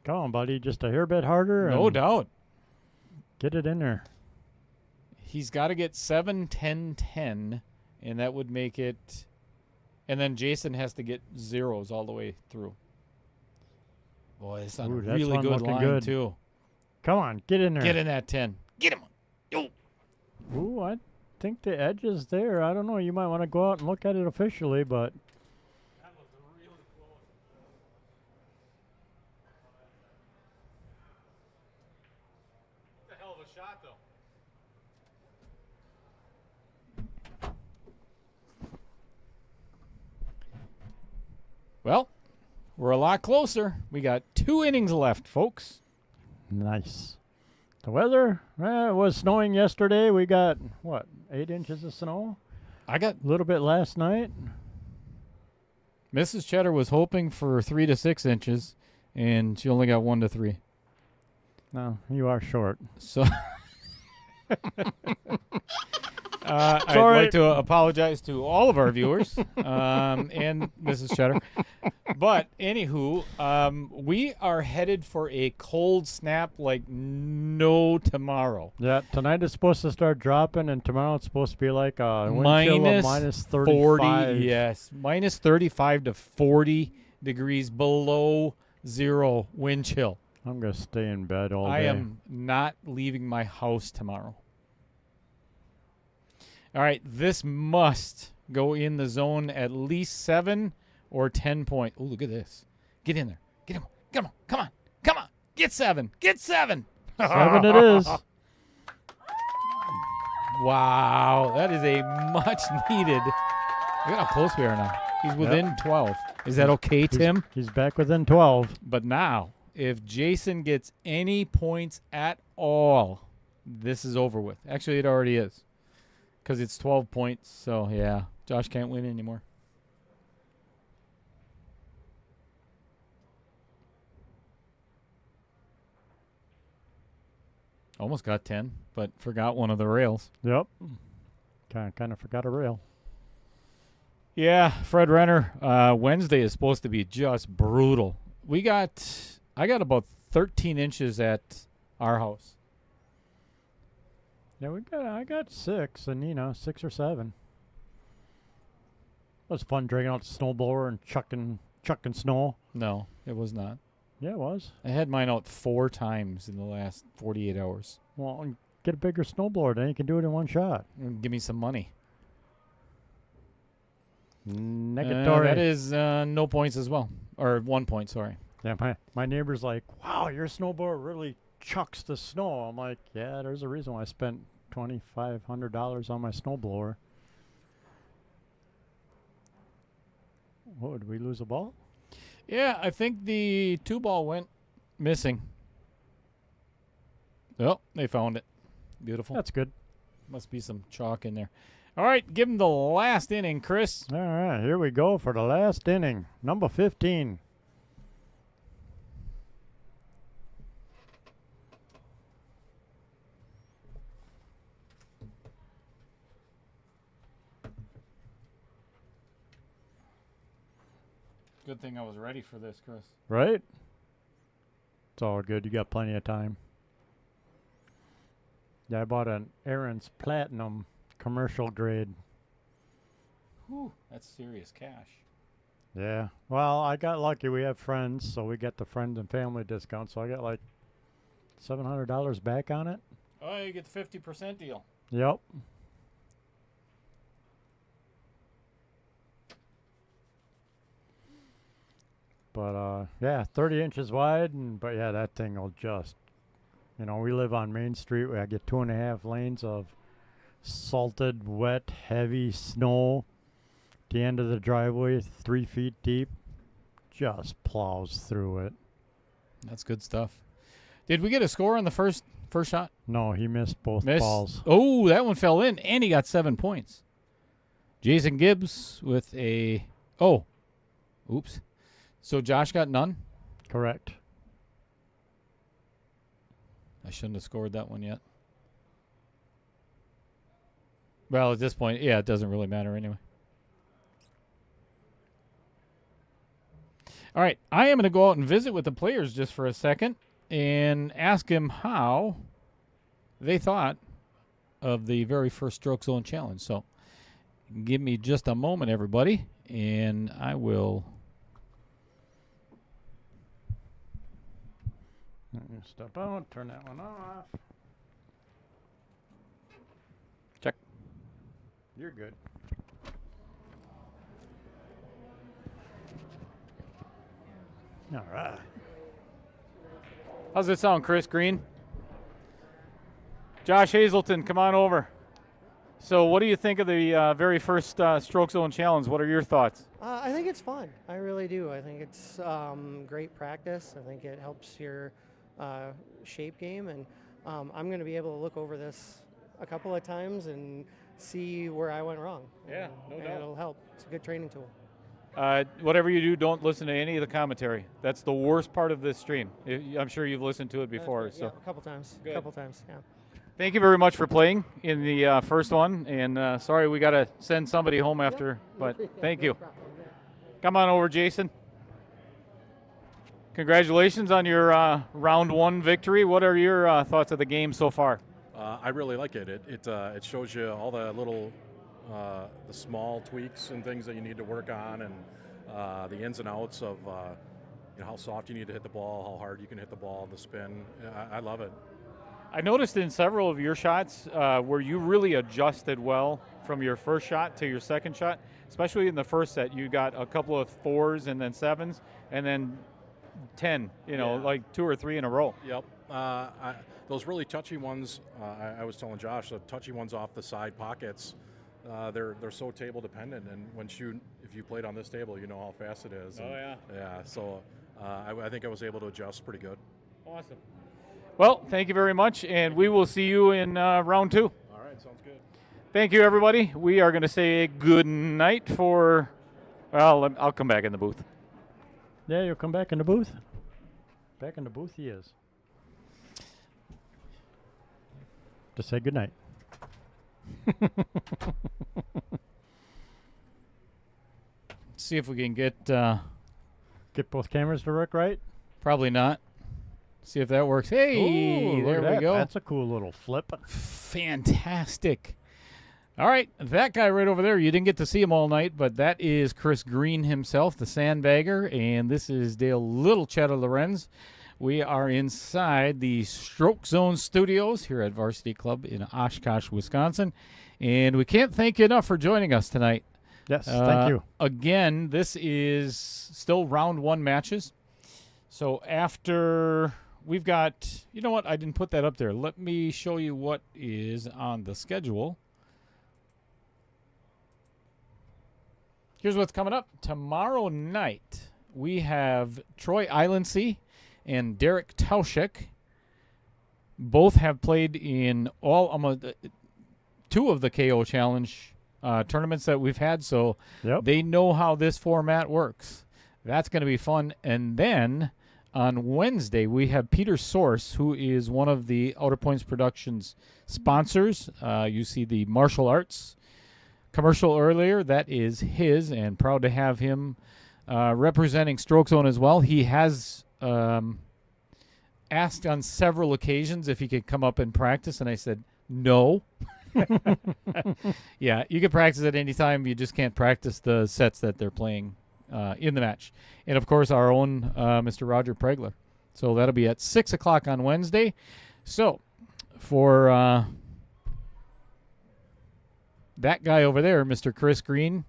Come on, buddy. Just a hair bit harder. No and doubt. Get it in there. He's got to get 7, 10, 10, and that would make it. And then Jason has to get zeros all the way through. Boy, it's on Ooh, a that's really one good looking line, good. too. Come on, get in there. Get in that 10. Get him. Yo. Ooh, I think the edge is there. I don't know. You might want to go out and look at it officially, but That was really close. What the hell of a shot, though. Well, we're a lot closer. We got 2 innings left, folks. nice. The weather, it was snowing yesterday. We got, 8 inches of snow? I got A little bit last night. Mrs. Cheddar was hoping for 3 to 6 inches, and she only got 1 to 3. No, you are short. So I'd Sorry. like to apologize to all of our viewers and Mrs. Cheddar. But anywho, we are headed for a cold snap like no tomorrow. Yeah, tonight is supposed to start dropping, and tomorrow it's supposed to be like a wind chill of minus 35. 40, yes, minus 35 to 40 degrees below 0 wind chill. I'm going to stay in bed all I day. am not leaving my house tomorrow. All right, this must go in the zone at least 7 or 10 points. Oh, look at this. Get in there. Get him. Come on. Come on. Come on. Get 7. Get 7. 7 it is. Wow, that is a much needed. Look at how close we are now. He's within 12. Is that okay, Tim? He's back within 12. But now, if Jason gets any points at all, this is over with. Actually, it already is. Because it's 12 points, so yeah, Josh can't win anymore. Almost got 10, but forgot one of the rails. Yep. Kind of forgot a rail. Yeah, Fred Renner, Wednesday is supposed to be just brutal. I got about 13 inches at our house. Yeah, I got 6, and 6 or 7. It was fun dragging out the snowblower and chucking snow. No, it was not. Yeah, it was. I had mine out 4 times in the last 48 hours. Well, get a bigger snowblower, then you can do it in one shot. Give me some money. Negatory. That is no points as well. Or 1 point, sorry. Yeah, my neighbor's like, wow, your snowblower really chucks the snow. I'm like, yeah, there's a reason why I spent $2,500 on my snowblower. What, did we lose a ball? Yeah, I think the 2 ball went missing. Oh, they found it. Beautiful. That's good. Must be some chalk in there. All right, give him the last inning, Chris. All right, here we go for the last inning. Number 15. Good thing I was ready for this, Chris. Right? It's all good. You got plenty of time. Yeah, I bought an Aaron's Platinum commercial grade. Whew, that's serious cash. Yeah. Well, I got lucky. We have friends, so we get the friends and family discount. So I got like $700 back on it. Oh, you get the 50% deal. Yep. But yeah, 30 inches wide, but yeah, that thing will just, we live on Main Street. I get 2.5 lanes of salted, wet, heavy snow. The end of the driveway, 3 feet deep, just plows through it. That's good stuff. Did we get a score on the first shot? No, he missed both balls. Oh, that one fell in, and he got 7 points. Jason Gibbs with a... Oh. Oops. So Josh got none? Correct. I shouldn't have scored that one yet. Well, at this point, yeah, it doesn't really matter anyway. All right, I am going to go out and visit with the players just for a second and ask them how they thought of the very first Stroke Zone Challenge. So give me just a moment, everybody, and I will... Step out, turn that one off. Check. You're good. All right. How's it sound, Chris Green? Josh Hazelton, come on over. So what do you think of the very first Stroke Zone Challenge? What are your thoughts? I think it's fun. I really do. I think it's great practice. I think it helps your shape game, and I'm going to be able to look over this a couple of times and see where I went wrong. Yeah, no doubt. It'll help. It's a good training tool. Whatever you do, don't listen to any of the commentary. That's the worst part of this stream. I'm sure you've listened to it before. Yeah, a couple times. Good. A couple times, yeah. Thank you very much for playing in the first one, and sorry we got to send somebody home after, but thank you. Come on over, Jason. Congratulations on your round 1 victory. What are your thoughts of the game so far? I really like it. It shows you all the little, the small tweaks and things that you need to work on, and the ins and outs of how soft you need to hit the ball, how hard you can hit the ball, the spin. I love it. I noticed in several of your shots where you really adjusted well from your first shot to your second shot, especially in the first set. You got a couple of 4s and then 7s, and then 10, like 2 or 3 in a row. Yep. Those really touchy ones, I was telling Josh, the touchy ones off the side pockets, they're so table dependent. And if you played on this table, you know how fast it is. Oh, yeah. Yeah, so I think I was able to adjust pretty good. Awesome. Well, thank you very much, and we will see you in round 2. All right, sounds good. Thank you, everybody. We are going to say good night for, well, I'll come back in the booth. Yeah, you'll come back in the booth. Back in the booth he is. To say good night. See if we can get Get both cameras to work right. probably not. See if that works. Hey, Ooh, there look at we that. go. That's a cool little flip. Fantastic. All right, that guy right over there, you didn't get to see him all night, but that is Chris Green himself, the sandbagger, and this is Dale Littlechetta Lorenz. We are inside the Stroke Zone Studios here at Varsity Club in Oshkosh, Wisconsin, and we can't thank you enough for joining us tonight. Yes, thank you. Again, this is still round 1 matches. So after we've got, you know what, I didn't put that up there. Let me show you what is on the schedule. Here's what's coming up. Tomorrow night, we have Troy Islandsea and Derek Tauschek. Both have played in all 2 of the KO Challenge tournaments that we've had, so they know how this format works. That's going to be fun. And then on Wednesday, we have Peter Source, who is one of the Outer Points Productions sponsors. You see the martial arts commercial earlier. That is his, and proud to have him representing Stroke Zone as well. He has asked on several occasions if he could come up and practice, and I said no. Yeah, you can practice at any time. You just can't practice the sets that they're playing in the match. And, of course, our own Mr. Roger Pregler. So that'll be at 6 o'clock on Wednesday. So for that guy over there, Mr. Chris Green,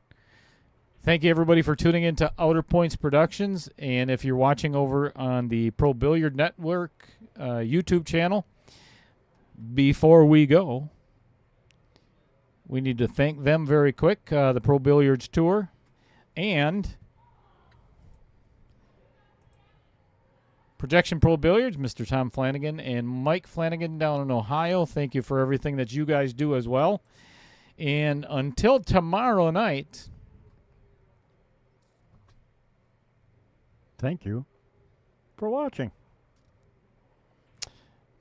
thank you, everybody, for tuning into Outer Points Productions. And if you're watching over on the Pro Billiard Network YouTube channel, before we go, we need to thank them very quick, the Pro Billiards Tour, and Projection Pro Billiards, Mr. Tom Flanagan and Mike Flanagan down in Ohio. Thank you for everything that you guys do as well. And until tomorrow night, thank you for watching.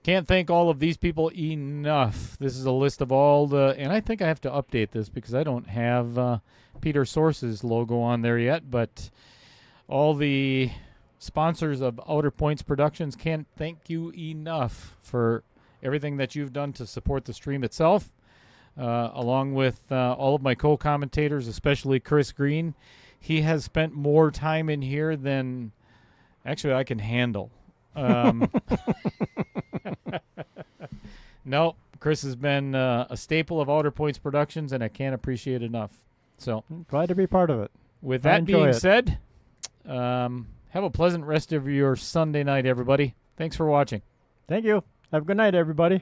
Can't thank all of these people enough. This is a list of all the, and I think I have to update this because I don't have Peter Source's logo on there yet, but all the sponsors of Outer Points Productions, can't thank you enough for everything that you've done to support the stream itself, along with all of my co-commentators, especially Chris Green. He has spent more time in here than actually I can handle. No, Chris has been a staple of Outer Points Productions, and I can't appreciate it enough. So Glad to be part of it. with that being said, have a pleasant rest of your Sunday night, everybody. Thanks for watching. Thank you. Have a good night, everybody.